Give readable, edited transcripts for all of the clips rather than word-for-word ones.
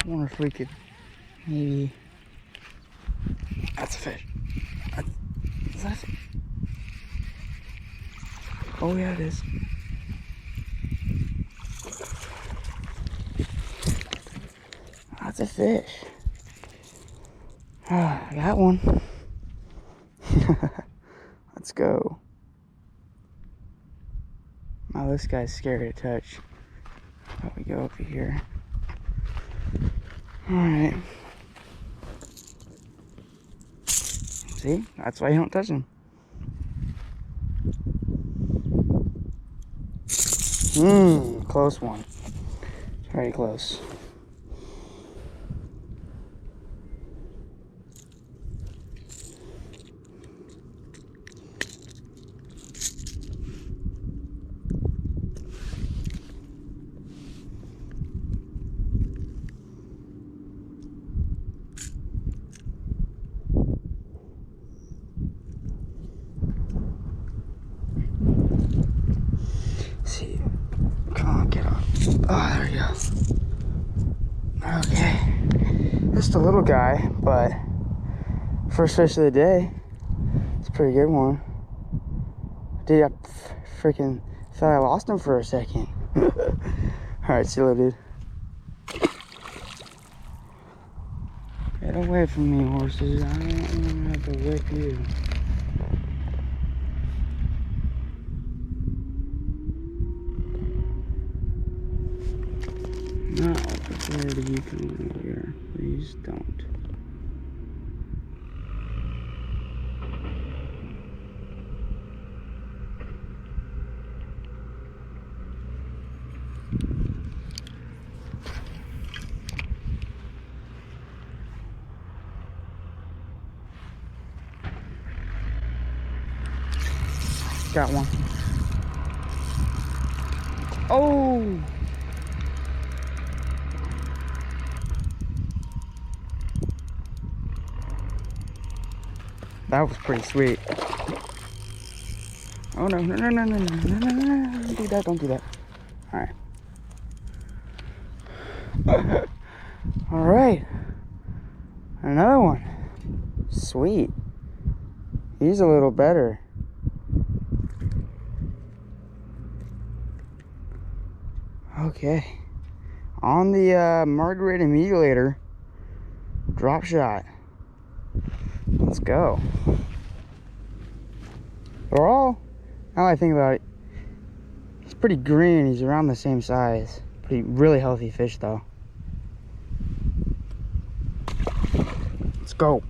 I wonder if we could maybe. That's a fish. Is that a fish? Oh yeah, it is. That's a fish. I got one. Let's go. Oh, this guy's scary to touch. How about we go over here? Alright. See? That's why you don't touch him. Close one. Very close. See, come on, get up. Oh, there you go. Okay, just a little guy, but first fish of the day. It's a pretty good one. Dude, I freaking thought I lost him for a second. Alright, see you later, dude. Get away from me, horses. I don't want to have to whip you. Not prepared to be coming over here. Please don't. Got one. Oh! That was pretty sweet. Oh no, no, no, no, no, no, no, no, no, don't do that, don't do that. Alright. Alright. Another one. Sweet. He's a little better. Okay. On the Margaret Emulator. Drop shot. Let's go. Overall, now that I think about it, he's pretty green. He's around the same size. Really healthy fish though. Let's go.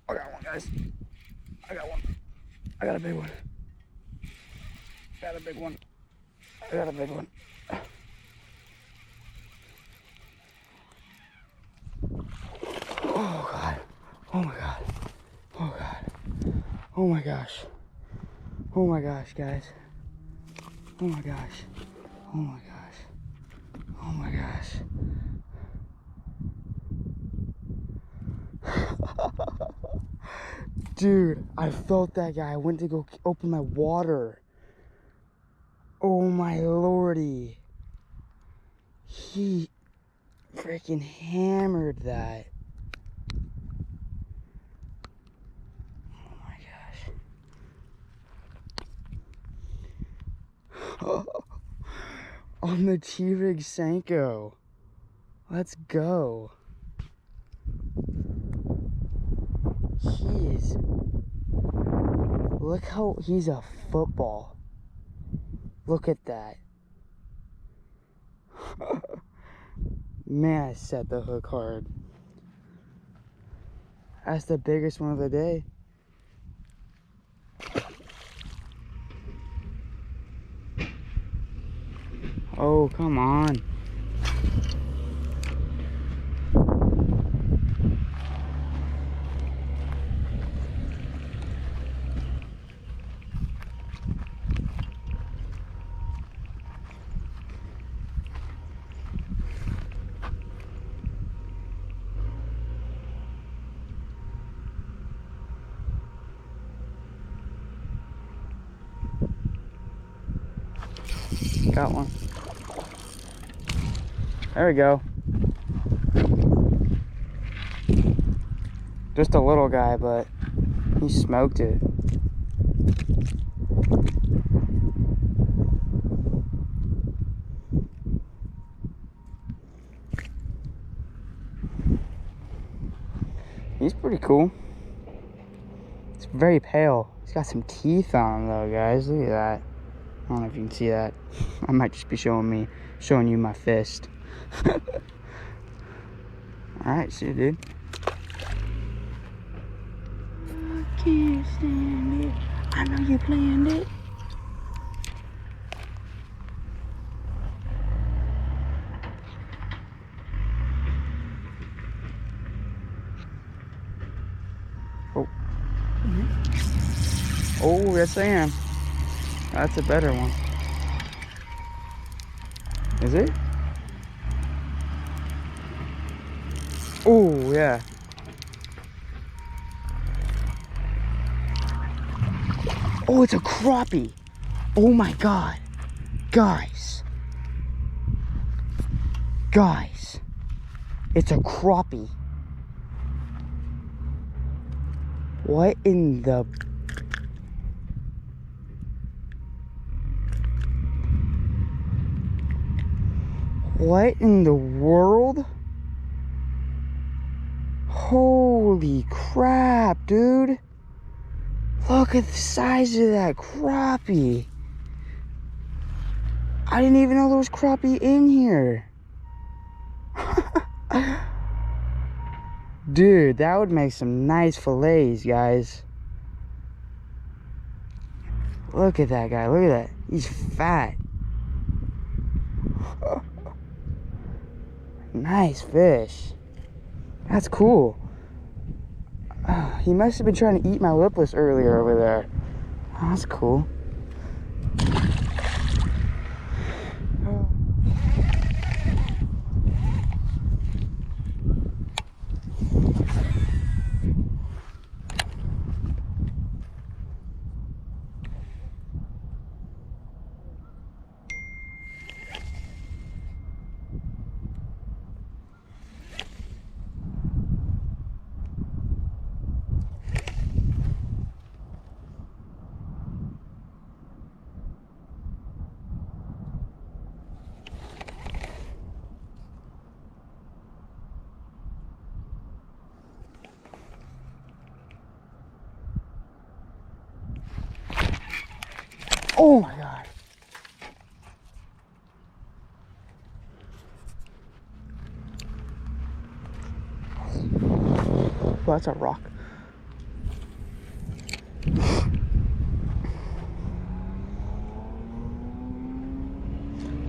I got one, guys. I got one. I got a big one. Got a big one. I got a big one. Oh god. Oh my god. Oh god. Oh my gosh. Oh my gosh, guys. Oh my gosh. Oh my gosh. Oh my gosh. Dude, I felt that guy. I went to go open my water. Oh my lordy. He freaking hammered that. Oh my gosh. On the T-Rig Senko. Let's go. Look how he's a football. Look at that. Man, I set the hook hard. That's the biggest one of the day. Oh, come on. Got one. There we go. Just a little guy, but he smoked it. He's pretty cool. It's very pale. He's got some teeth on him though, guys. Look at that. I don't know if you can see that. I might just be showing you my fist. Alright, see you, dude. I can't stand it. I know you planned it. Oh. Oh, yes I am. That's a better one. Is it? Oh, yeah. Oh, it's a crappie. Oh my God. Guys. Guys. It's a crappie. What in the... What in the world? Holy crap, dude. Look at the size of that crappie. I didn't even know there was crappie in here. Dude, that would make some nice fillets, guys. Look at that guy. Look at that. He's fat. Nice fish. That's cool. He must have been trying to eat my lipless earlier over there. Oh, that's cool. Oh my God. Well, that's a rock.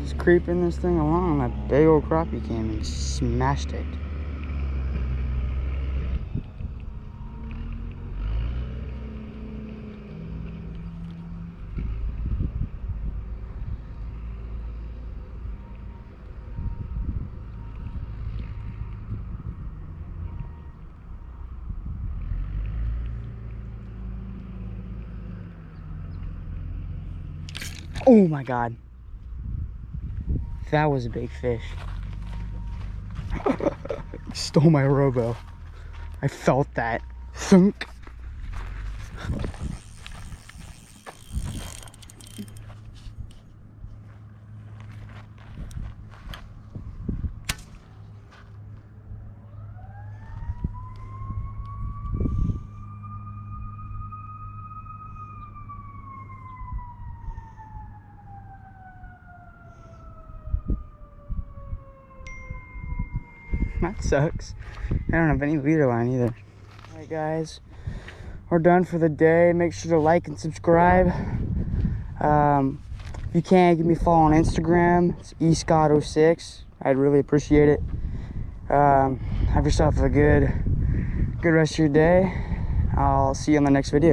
Just creeping this thing along, that big old crappie came and smashed it. Oh my God. That was a big fish. Stole my robo. I felt that. Thunk. That sucks. I don't have any leader line either. All right, guys, we're done for the day. Make sure to like and subscribe. If you can, give me a follow on Instagram. It's escott06. I'd really appreciate it. Have yourself a good rest of your day. I'll see you on the next video.